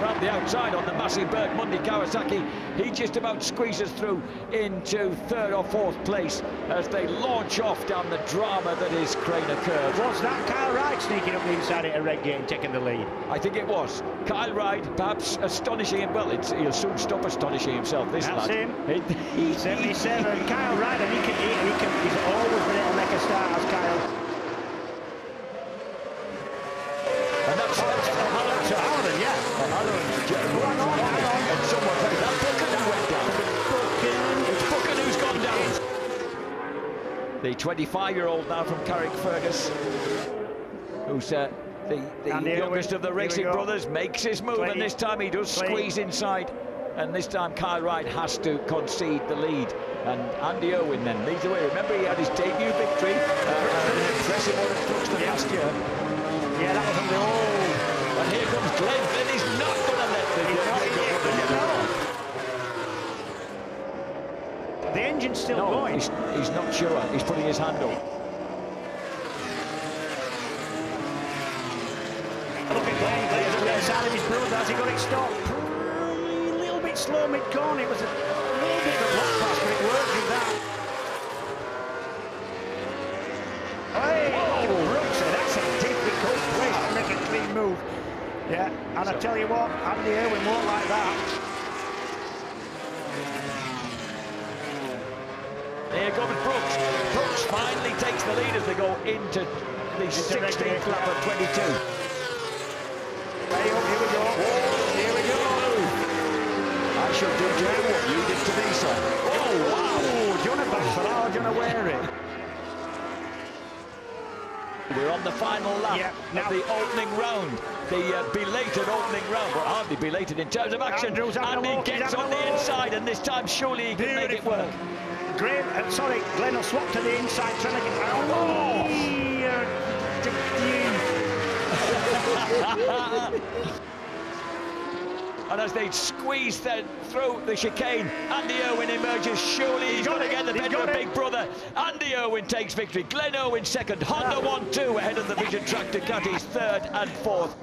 around the outside on the massive Bert Mundy Kawasaki. He just about squeezes through into third or fourth place as they launch off down the drama that is Craner Curve. Was that Kyle Wright sneaking up the inside at a red gate and taking the lead? I think it was. Kyle Wright perhaps astonishing him. Well, he'll soon stop astonishing himself, this That's lad. Him. He's 77. Kyle Wright, and he's always been able to make a start as Kyle. And that's Halloran, yeah. And someone said that Buchan went down. It's Buchan who's gone down. The 25-year-old now from Carrickfergus, who's the youngest of the racing brothers, makes his move, and this time he does squeeze inside. And this time Kyle Wright has to concede the lead. And Andy Irwin then leads the way. Remember, he had his debut victory, an impressive one at Crookston last year. Yeah, that was on the old. And here comes Glenn, and he's not going to let the engine's still going. He's not sure. He's putting his hand up. Look at Glenn. Glenn's on the inside of his brother. Has he got it stopped? A little bit slow mid-corner. It was a little bit of a block pass, but it worked with that. Hey, Brooks, that's a difficult place to make a clean move. Yeah, and I tell you what, Andy Irwin won't like that. Here comes Brooks. Brooks finally takes the lead as they go into the 16th lap of 22. Hey, oh, here we go. Here we go. I shall do to you what you did to me, son. Oh, wow. Do you want to back for that or do you want to wear it? We're on the final lap of the opening round, the belated opening round, but hardly belated in terms of action. Andy gets on the inside, and this time surely he can make it work. Glenn will swap to the inside, trying to get... And as they squeeze through the chicane, Andy Irwin emerges. Surely he's going to get the better of Big Brother. Andy Irwin takes victory. Glenn Irwin second. Honda 1-2 ahead of the Vision Track Ducatis third and fourth.